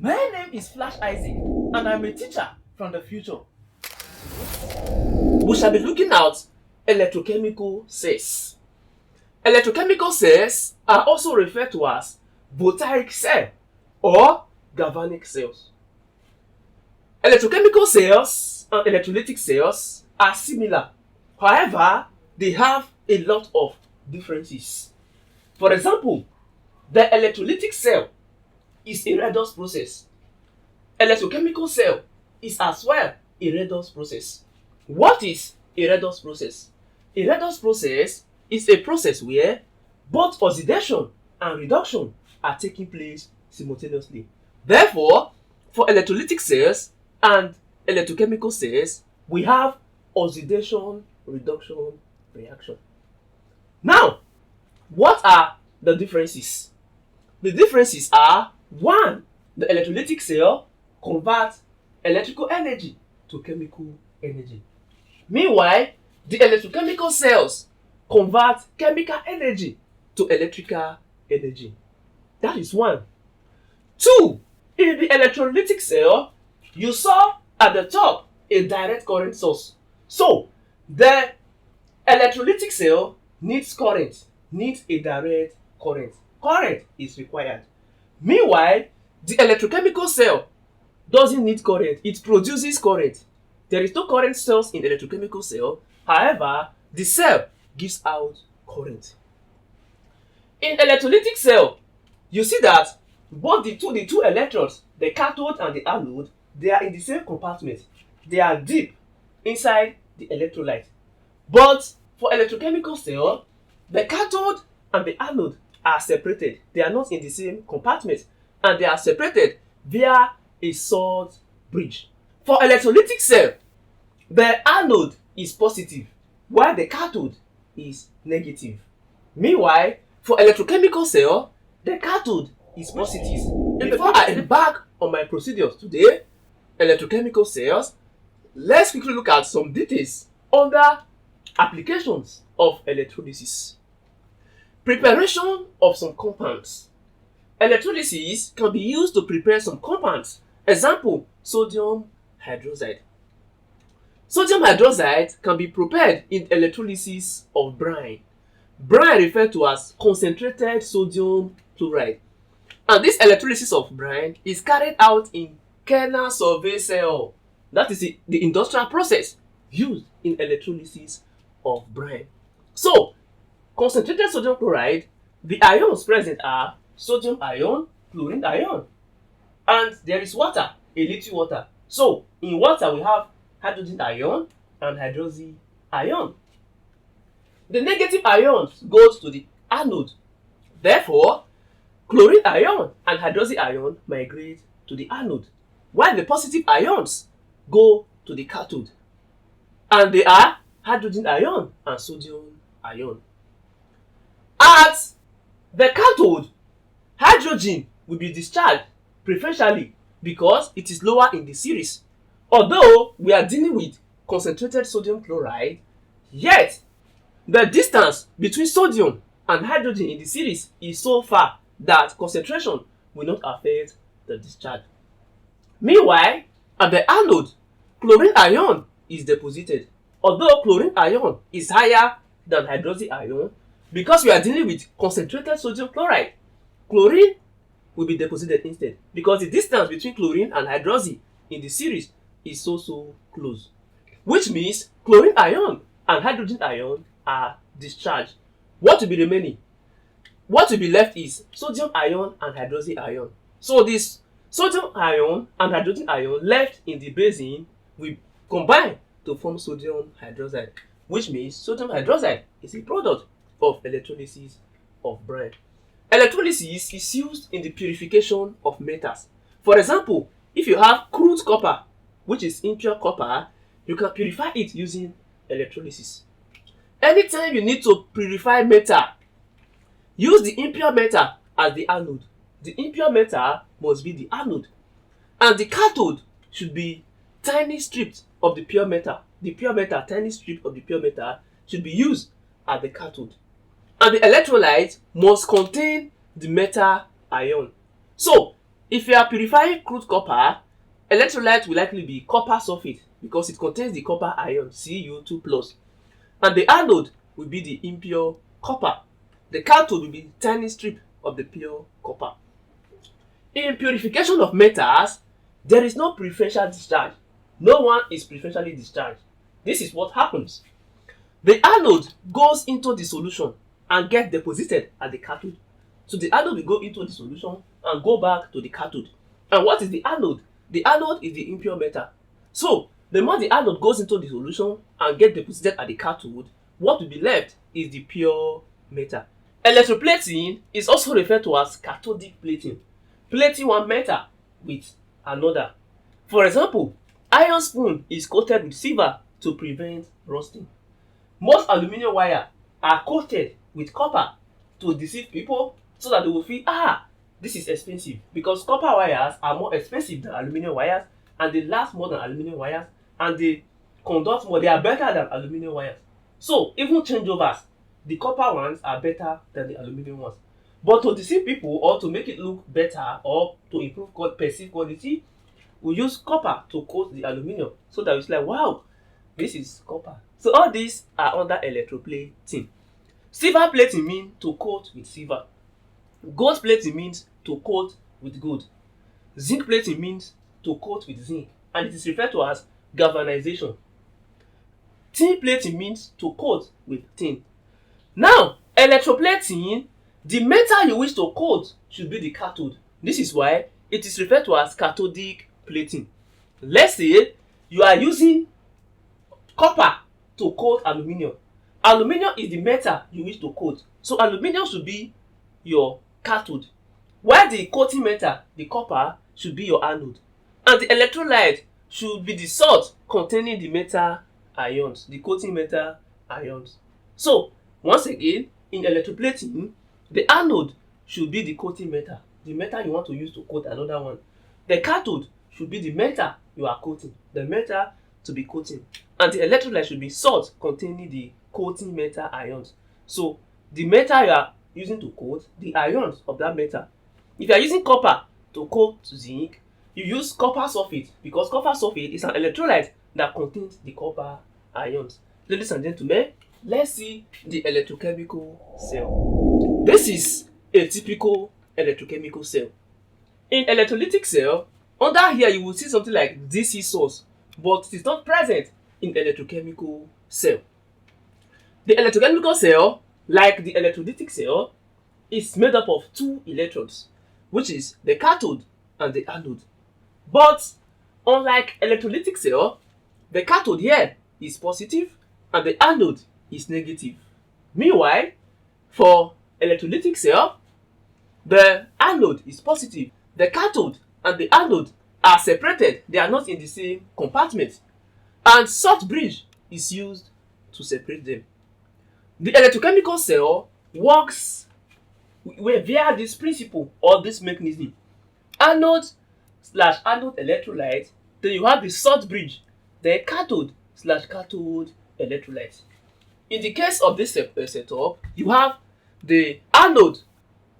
My name is Flash Isaac and I'm a teacher from the future. We shall be looking at electrochemical cells. Electrochemical cells are also referred to as voltaic cell or galvanic cells. Electrochemical cells and electrolytic cells are similar. However, they have a lot of differences. For example, the electrolytic cell is a redox process. Electrochemical cell is as well a redox process. What is a redox process? A redox process is a process where both oxidation and reduction are taking place simultaneously. Therefore, for electrolytic cells and electrochemical cells, we have oxidation reduction reaction. Now, what are the differences? The differences are: 1. The electrolytic cell converts electrical energy to chemical energy. Meanwhile, the electrochemical cells convert chemical energy to electrical energy. That is 1. 2. In the electrolytic cell, you saw at the top a direct current source. So, the electrolytic cell needs current, needs a direct current. Current is required. Meanwhile, the electrochemical cell doesn't need current, it produces current. There is no current source in the electrochemical cell. However, the cell gives out current. In electrolytic cell, you see that both the two electrodes, the cathode and the anode, they are in the same compartment. They are deep inside the electrolyte. But for electrochemical cell, the cathode and the anode are separated. They are not in the same compartment, and they are separated via a salt bridge. For electrolytic cell, the anode is positive while the cathode is negative. Meanwhile, for electrochemical cell, the cathode is positive. Before I embark on my procedures today, electrochemical cells, let's quickly look at some details under applications of electrolysis. Preparation of some compounds. Electrolysis can be used to prepare some compounds. Example, sodium hydroxide. Sodium hydroxide can be prepared in electrolysis of brine. Brine referred to as concentrated sodium chloride. And this electrolysis of brine is carried out in kernel survey cell. That is the industrial process used in electrolysis of brine. So, concentrated sodium chloride, the ions present are sodium ion, chlorine ion, and there is water, a little water. So, in water we have hydrogen ion and hydroxy ion. The negative ions goes to the anode. Therefore, chlorine ion and hydroxy ion migrate to the anode, while the positive ions go to the cathode. And they are hydrogen ion and sodium ion. At the cathode, hydrogen will be discharged preferentially because it is lower in the series. Although we are dealing with concentrated sodium chloride, yet the distance between sodium and hydrogen in the series is so far that concentration will not affect the discharge. Meanwhile, at the anode, chlorine ion is deposited. Although chlorine ion is higher than hydroxy ion, because we are dealing with concentrated sodium chloride, chlorine will be deposited instead because the distance between chlorine and hydroxy in the series is so close. Which means chlorine ion and hydrogen ion are discharged. What will be remaining? What will be left is sodium ion and hydroxy ion. So this sodium ion and hydrogen ion left in the basin will combine to form sodium hydroxide, which means sodium hydroxide is a product of electrolysis of brine. Electrolysis is used in the purification of metals. For example, if you have crude copper, which is impure copper, you can purify it using electrolysis. Anytime you need to purify metal, use the impure metal as the anode. The impure metal must be the anode. And the cathode should be tiny strips of the pure metal. The pure metal, tiny strip of the pure metal should be used as the cathode. And the electrolyte must contain the metal ion. So, If you are purifying crude copper, electrolyte will likely be copper sulfate because it contains the copper ion Cu2+. And the anode will be the impure copper. The cathode will be a tiny strip of the pure copper. In purification of metals, there is no preferential discharge. No one is preferentially discharged. This is what happens. The anode goes into the solution and gets deposited at the cathode. So the anode will go into the solution and go back to the cathode. And what is the anode? The anode is the impure metal. So the more the anode goes into the solution and gets deposited at the cathode, what will be left is the pure metal. Electroplating is also referred to as cathodic plating. Plating one metal with another. For example, iron spoon is coated with silver to prevent rusting. Most aluminium wire are coated with copper to deceive people so that they will feel, this is expensive, because copper wires are more expensive than aluminium wires and they last more than aluminium wires and they conduct more. They are better than aluminium wires. So even changeovers, the copper ones are better than the aluminium ones. But to deceive people or to make it look better or to improve perceived quality, we use copper to coat the aluminium so that it's like, wow, this is copper. So all these are under electroplating. Silver plating means to coat with silver. Gold plating means to coat with gold. Zinc plating means to coat with zinc, and it is referred to as galvanization. Tin plating means to coat with tin. Now, electroplating, the metal you wish to coat should be the cathode. This is why it is referred to as cathodic plating. Let's say you are using copper to coat aluminium. Aluminium is the metal you wish to coat. So aluminium should be your cathode. While the coating metal, the copper, should be your anode. And the electrolyte should be the salt containing the metal ions, the coating metal ions. So, once again, in electroplating, the anode should be the coating metal, the metal you want to use to coat another one. The cathode should be the metal you are coating, the metal to be coating. And the electrolyte should be salt containing the coating metal ions. So, the metal you are using to coat, the ions of that metal. If you are using copper to coat zinc, you use copper sulfate because copper sulfate is an electrolyte that contains the copper ions. Ladies and gentlemen, let's see the electrochemical cell. This is a typical electrochemical cell. In electrolytic cell, under here you will see something like DC source, but it is not present in electrochemical cell. The electrochemical cell, like the electrolytic cell, is made up of two electrodes, which is the cathode and the anode. But unlike electrolytic cell, the cathode here is positive and the anode is negative. Meanwhile, for electrolytic cell, the anode is positive. The cathode and the anode are separated. They are not in the same compartment. And salt bridge is used to separate them. The electrochemical cell works via this principle or this mechanism. Anode/anode electrolyte, then you have the salt bridge, then cathode/cathode electrolyte. In the case of this setup, you have the anode,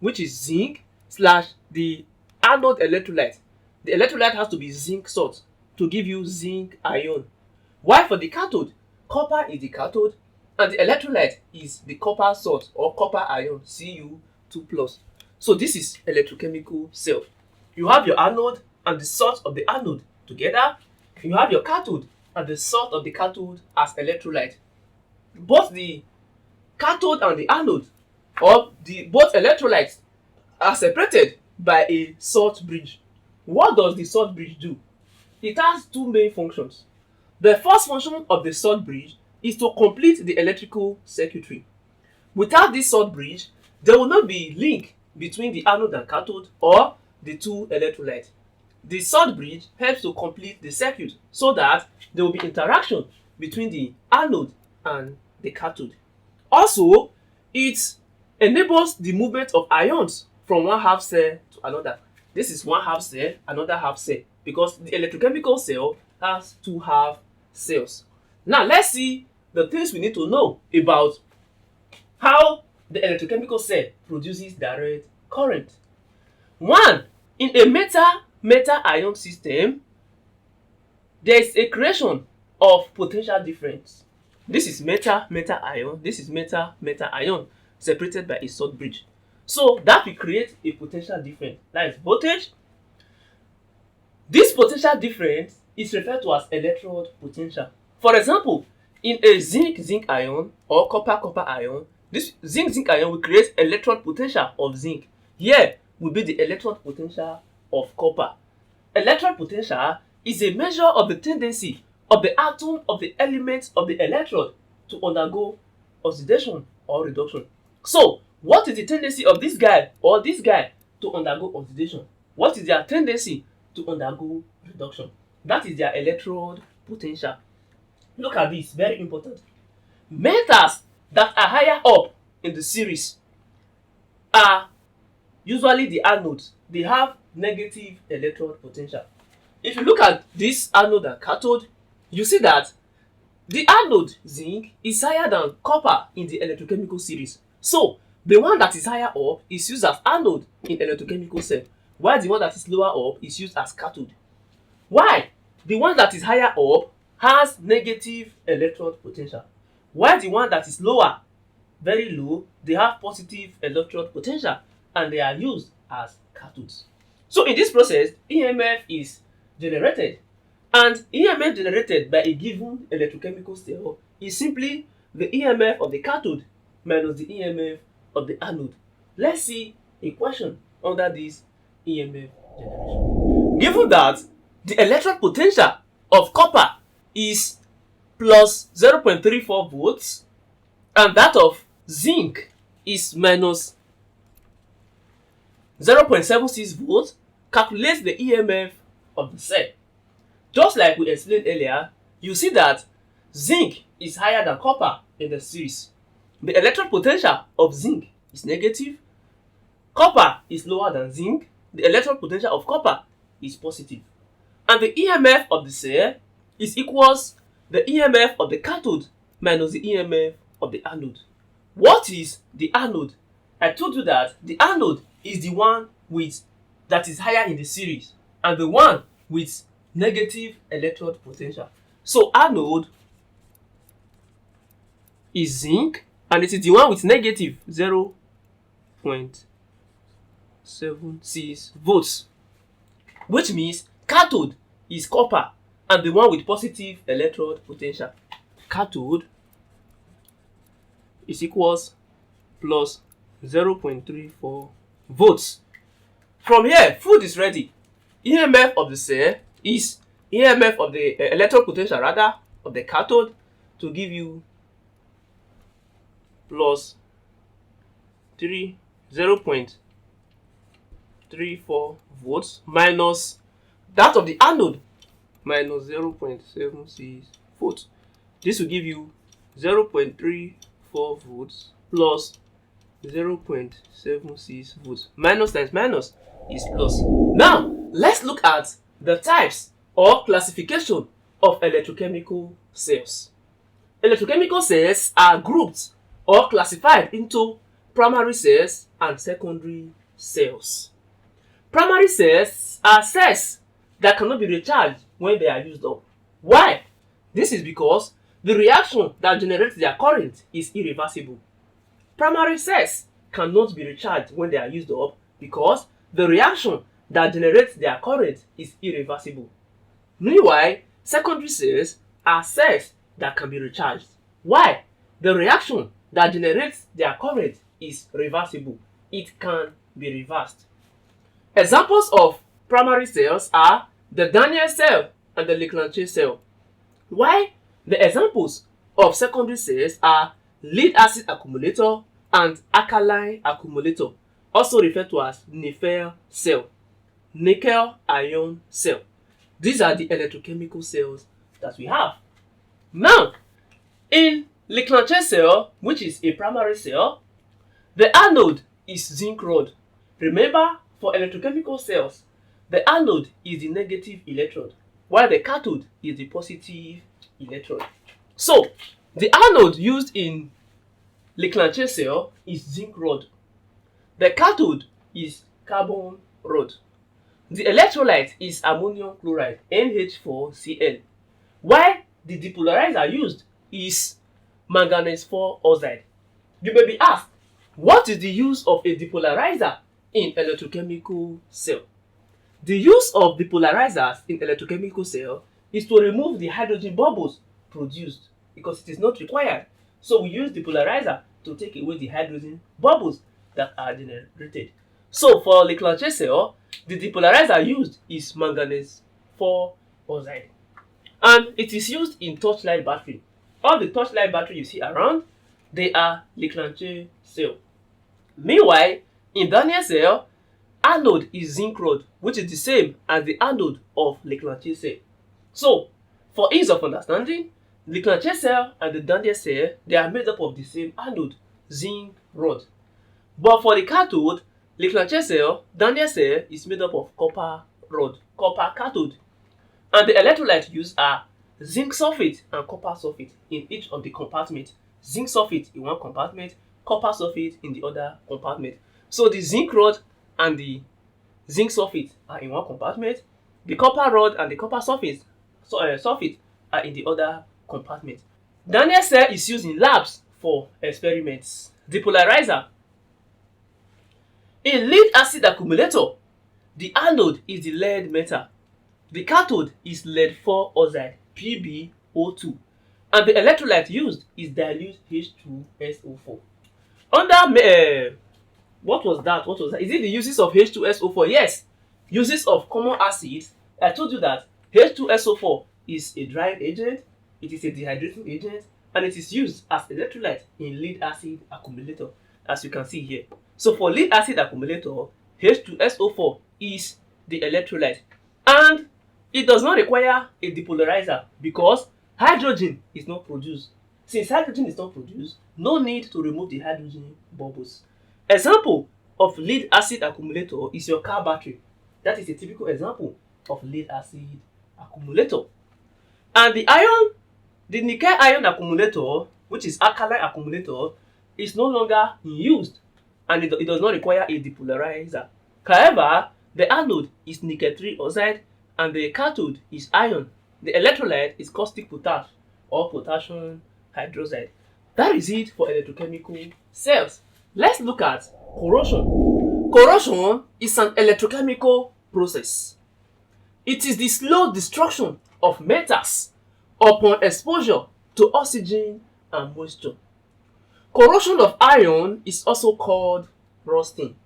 which is zinc, slash the anode electrolyte. The electrolyte has to be zinc salt to give you zinc ion. While for the cathode, copper is the cathode and the electrolyte is the copper salt or copper ion, Cu2+. So this is electrochemical cell. You have your anode and the salt of the anode together. You have your cathode and the salt of the cathode as electrolyte. Both the cathode and the anode, or both electrolytes, are separated by a salt bridge. What does the salt bridge do? It has two main functions. The first function of the salt bridge is to complete the electrical circuitry. Without this salt bridge, there will not be link between the anode and cathode or the two electrolytes. The salt bridge helps to complete the circuit so that there will be interaction between the anode and the cathode. Also, it enables the movement of ions from one half cell to another. This is one half cell, another half cell, because the electrochemical cell has two half cells. Now let's see the things we need to know about how the electrochemical cell produces direct current. One In a metal ion system, there is a creation of potential difference. This is metal ion, this is metal ion, separated by a short bridge. So that will create a potential difference, that is voltage. This potential difference is referred to as electrode potential. For example, in a zinc ion or copper ion, this zinc ion will create electrode potential of zinc. Here will be the electrode potential of copper. Electrode potential is a measure of the tendency of the atom of the element of the electrode to undergo oxidation or reduction. So, what is the tendency of this guy or this guy to undergo oxidation? What is their tendency to undergo reduction? That is their electrode potential. Look at this, very important. Metals that are higher up in the series are usually the anodes. They have negative electrode potential. If you look at this anode and cathode, you see that the anode zinc is higher than copper in the electrochemical series. So the one that is higher up is used as anode in electrochemical cell, while the one that is lower up is used as cathode. Why? The one that is higher up has negative electrode potential, while the one that is lower, very low, they have positive electrode potential and they are used as cathodes. So in this process, EMF is generated, and EMF generated by a given electrochemical cell is simply the EMF of the cathode minus the EMF of the anode. Let's see a question under this EMF generation. Given that the electrode potential of copper is plus 0.34 volts and that of zinc is minus 0.76 volts, calculate the EMF of the cell. Just like we explained earlier, you see that zinc is higher than copper in the series. The electrode potential of zinc is negative. Copper is lower than zinc. The electrode potential of copper is positive. And the EMF of the cell is equals the EMF of the cathode minus the EMF of the anode. What is the anode? I told you that the anode is the one that is higher in the series and the one with negative electrode potential. So anode is zinc and it is the one with negative 0.76 volts, which means cathode is copper and the one with positive electrode potential. Cathode is equals plus 0.34 volts. From here, food is ready. EMF of the cell is EMF of the electrode potential rather of the cathode to give you plus 0.34 volts minus that of the anode minus 0.76 volts. This will give you 0.34 volts plus 0.76 volts. Minus times minus is plus. Now, let's look at the types or classification of electrochemical cells. Electrochemical cells are grouped or classified into primary cells and secondary cells. Primary cells are cells that cannot be recharged when they are used up. Why? This is because the reaction that generates their current is irreversible. Primary cells cannot be recharged when they are used up because the reaction that generates their current is irreversible. Meanwhile, secondary cells are cells that can be recharged. Why? The reaction that generates their current is reversible. It can be reversed. Examples of primary cells are the Daniell cell and the Leclanché cell. While the examples of secondary cells are lead acid accumulator and alkaline accumulator, also referred to as Nefer cell, nickel ion cell. These are the electrochemical cells that we have. Now, in Leclanché cell, which is a primary cell, the anode is zinc rod. Remember, for electrochemical cells, the anode is the negative electrode, while the cathode is the positive electrode. So, the anode used in Leclanché cell is zinc rod. The cathode is carbon rod. The electrolyte is ammonium chloride NH4Cl, while the depolarizer used is manganese 4 oxide. You may be asked, what is the use of a depolarizer in electrochemical cell? The use of depolarizers in electrochemical cell is to remove the hydrogen bubbles produced because it is not required. So we use depolarizer to take away the hydrogen bubbles that are generated. So for Leclanché cell, the depolarizer used is manganese 4 oxide, and it is used in torchlight battery. All the torchlight battery you see around, they are Leclanché cell. Meanwhile, in Daniel cell, anode is zinc rod, which is the same as the anode of Leclanché cell. So, for ease of understanding, Leclanché cell and the Daniel cell, they are made up of the same anode, zinc rod. But for the cathode, Leclanché cell, Daniel cell is made up of copper rod, copper cathode. And the electrolyte used are zinc sulfate and copper sulfate in each of the compartments. Zinc sulfate in one compartment, copper sulfate in the other compartment. So the zinc rod and the zinc sulfate are in one compartment. The copper rod and the copper sulfate, sulfate are in the other compartment. Daniel cell is used in labs for experiments. Depolarizer. In lead acid accumulator, the anode is the lead metal. The cathode is lead 4 oxide PbO2, and the electrolyte used is dilute H2SO4. Under what was that? Is it the uses of H2SO4? Yes, uses of common acids. I told you that H2SO4 is a drying agent, it is a dehydrating agent, and it is used as electrolyte in lead acid accumulator, as you can see here. So for lead acid accumulator, H2SO4 is the electrolyte, and it does not require a depolarizer because hydrogen is not produced. Since hydrogen is not produced, no need to remove the hydrogen bubbles. Example of lead acid accumulator is your car battery. That is a typical example of lead acid accumulator. And the nickel ion accumulator, which is alkaline accumulator, is no longer in use, and it does not require a depolarizer. However, the anode is nickel 3 oxide and the cathode is iron. The electrolyte is caustic potash or potassium hydroxide. That is it for electrochemical cells. Let's look at corrosion. Corrosion is an electrochemical process. It is the slow destruction of metals upon exposure to oxygen and moisture. Corrosion of iron is also called rusting.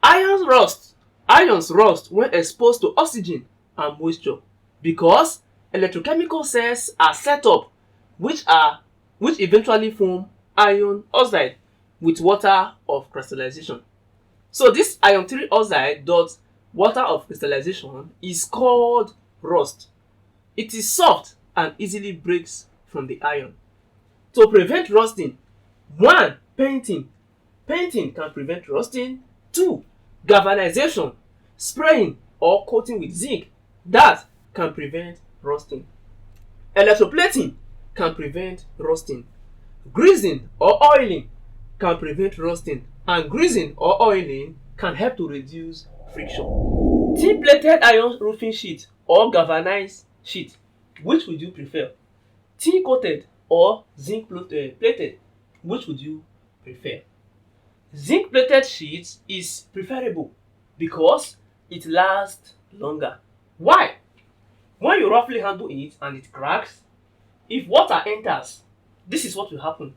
Ions rust when exposed to oxygen and moisture because electrochemical cells are set up which eventually form iron oxide with water of crystallization. So this iron 3 oxide dot water of crystallization is called rust. It is soft and easily breaks from the iron. To prevent rusting, 1. Painting. Painting can prevent rusting. 2. Galvanization. Spraying or coating with zinc. That can prevent rusting. Electroplating can prevent rusting. Greasing or oiling can prevent rusting, and greasing or oiling can help to reduce friction. Tin plated iron roofing sheet or galvanized sheet, which would you prefer? Tin coated or zinc plated, which would you prefer? Zinc plated sheet is preferable because it lasts longer. Why? When you roughly handle it and it cracks, if water enters, this is what will happen.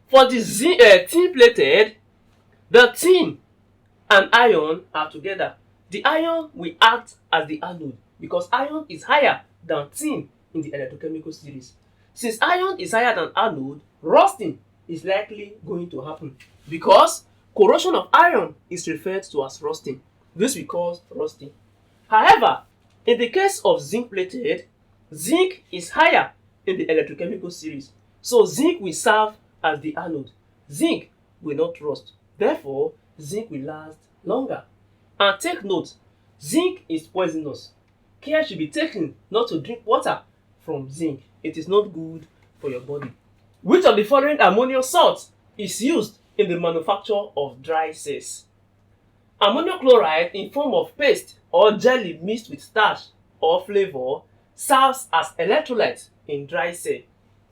For the tin plated, the tin and iron are together. The iron will act as the anode because iron is higher than tin in the electrochemical series. Since iron is higher than anode, rusting is likely going to happen because corrosion of iron is referred to as rusting. This we call rusting. However, in the case of zinc plated, zinc is higher in the electrochemical series. So zinc will serve as the anode. Zinc will not rust. Therefore, zinc will last longer. And take note, zinc is poisonous. Care should be taken not to drink water from zinc. It is not good for your body. Which of the following ammonium salts is used in the manufacture of dry cells? Ammonium chloride in form of paste or jelly mixed with starch or flavor serves as electrolyte in dry cell.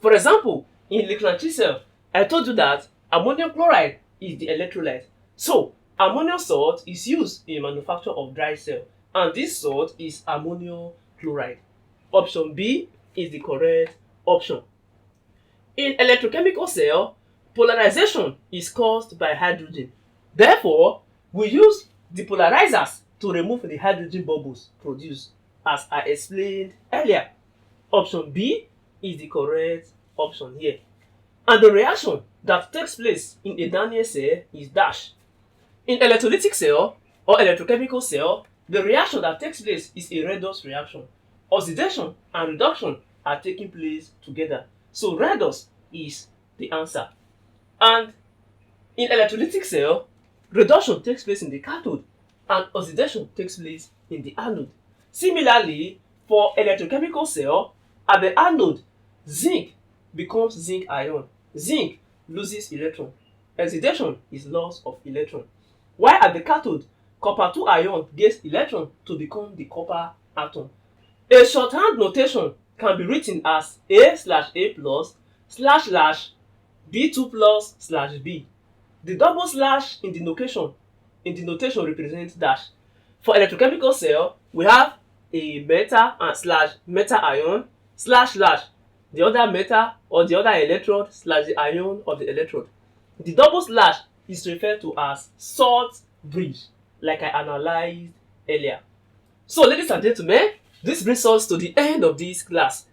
For example, in Electrolytic cell, I told you that ammonium chloride is the electrolyte. So, ammonium salt is used in manufacture of dry cell, and this salt is ammonium chloride. Option B is the correct option. In electrochemical cell, polarization is caused by hydrogen. Therefore, we use depolarizers to remove the hydrogen bubbles produced, as I explained earlier. Option B is the correct option here. And the reaction that takes place in a Daniell cell is dash. In electrolytic cell or electrochemical cell, the reaction that takes place is a redox reaction. Oxidation and reduction are taking place together. So redox is the answer. And in electrolytic cell, reduction takes place in the cathode and oxidation takes place in the anode. Similarly, for electrochemical cell, at the anode, zinc becomes zinc ion. Zinc loses electron. Oxidation is loss of electron. While at the cathode, copper 2 ion gains electron to become the copper atom. A shorthand notation can be written as A/A plus /B2 plus /B. The double slash in the notation represents dash. For electrochemical cell, we have a metal and /metal ion /. The other metal or the other electrode / the ion of the electrode. The double slash is referred to as salt bridge, like I analyzed earlier. So, ladies and gentlemen, this brings us to the end of this class.